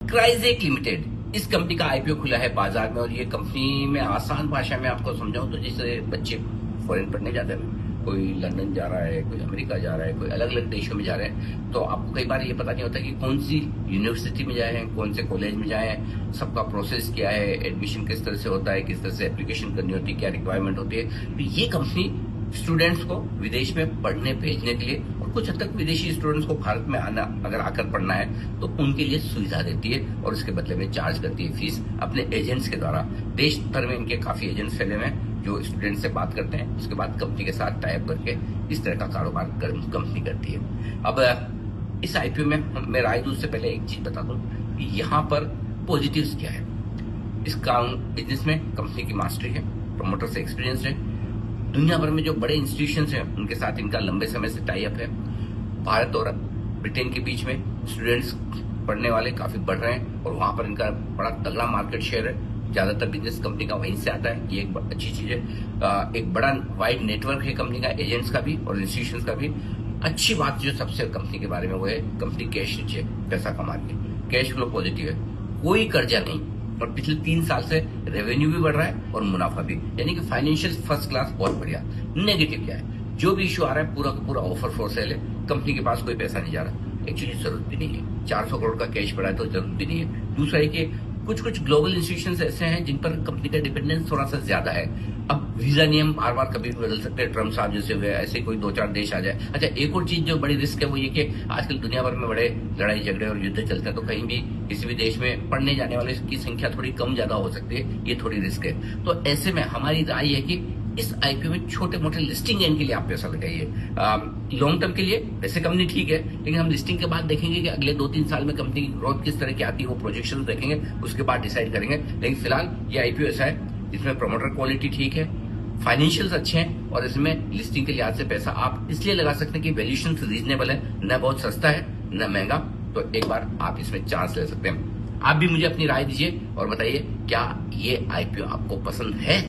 क्राइजेक limited, इस company का IPO खुला है बाजार में। और ये कंपनी में आसान भाषा में आपको समझाऊं तो जैसे बच्चे फॉरेन पढ़ने जाते हैं, कोई लंदन जा रहा है, कोई अमेरिका जा रहा है, कोई अलग अलग देशों में जा रहे हैं, तो आपको कई बार ये पता नहीं होता कि कौन सी यूनिवर्सिटी में जाए हैं, कौन से कॉलेज में जाए हैं, सबका प्रोसेस क्या है, एडमिशन किस तरह से होता है, किस तरह से एप्लीकेशन करनी होती है, क्या रिक्वायरमेंट होती है। तो ये कंपनी स्टूडेंट्स को विदेश में पढ़ने भेजने के लिए और कुछ हद तक विदेशी स्टूडेंट्स को भारत में आना अगर आकर पढ़ना है तो उनके लिए सुविधा देती है और उसके बदले में चार्ज करती है फीस अपने एजेंट्स के द्वारा। देश भर में इनके काफी एजेंट्स फैले हुए हैं जो स्टूडेंट से बात करते हैं, उसके बाद कंपनी के साथ टाइप करके इस तरह का कारोबार कंपनी करती है। अब इस आईपीओ में मैं राय दूं उससे पहले एक चीज बता दूं कि यहाँ पर पॉजिटिव्स क्या है। इस बिजनेस में कंपनी की मास्टरी है, प्रमोटर से एक्सपीरियंस है, दुनिया भर में जो बड़े इंस्टीट्यूशंस हैं उनके साथ इनका लंबे समय से टाई अप है। भारत और ब्रिटेन के बीच में स्टूडेंट्स पढ़ने वाले काफी बढ़ रहे हैं और वहां पर इनका बड़ा तगड़ा मार्केट शेयर है। ज्यादातर बिजनेस कंपनी का वहीं से आता है, ये एक अच्छी चीज है। एक बड़ा वाइड नेटवर्क है कंपनी का, एजेंट्स का भी और इंस्टीट्यूशंस का भी। अच्छी बात जो सबसे कंपनी के बारे में वो है कंपनी कैश रिच है, पैसा कमाती है, कैश फ्लो पॉजिटिव है, कोई कर्जा नहीं और पिछले 3 साल से रेवेन्यू भी बढ़ रहा है और मुनाफा भी, यानी कि फाइनेंशियल फर्स्ट क्लास, बहुत बढ़िया। नेगेटिव क्या है, जो भी इश्यू आ रहा है पूरा का पूरा ऑफर फॉर सेल है, कंपनी के पास कोई पैसा नहीं जा रहा, एक्चुअली जरूरत भी नहीं है। 400 करोड़ का कैश पड़ा है तो जरूरत भी नहीं है। दूसरा है कि कुछ ग्लोबल इंस्टीट्यूशंस ऐसे हैं जिन पर कंपनी का डिपेंडेंस थोड़ा सा ज्यादा है। अब वीजा नियम बार बार कभी भी बदल सकते हैं, ट्रम्प साहब जैसे हुए, ऐसे कोई 2-4 देश आ जाए। अच्छा, एक और चीज जो बड़ी रिस्क है वो ये कि आजकल दुनिया भर में बड़े लड़ाई झगड़े और युद्ध चलते हैं, तो कहीं भी किसी भी देश में पढ़ने जाने वाले की संख्या थोड़ी कम ज्यादा हो सकती है, ये थोड़ी रिस्क है। तो ऐसे में हमारी राय है कि इस आईपीओ में छोटे मोटे लिस्टिंग गेन के लिए आप पैसा लगाइए। लॉन्ग टर्म के लिए वैसे कंपनी ठीक है, लेकिन हम लिस्टिंग के बाद देखेंगे कि अगले 2-3 साल में कंपनी की ग्रोथ किस तरह की आती है, वो प्रोजेक्शन देखेंगे, उसके बाद डिसाइड करेंगे। लेकिन फिलहाल ये आईपीओ ऐसा है जिसमें प्रमोटर क्वालिटी ठीक है, फाइनेंशियल्स अच्छे हैं और इसमें लिस्टिंग के लिहाज से पैसा आप इसलिए लगा सकते हैं कि वैल्यूएशन रीजनेबल है, न बहुत सस्ता है न महंगा। तो एक बार आप इसमें चांस ले सकते हैं। आप भी मुझे अपनी राय दीजिए और बताइए क्या ये आईपीओ आपको पसंद है।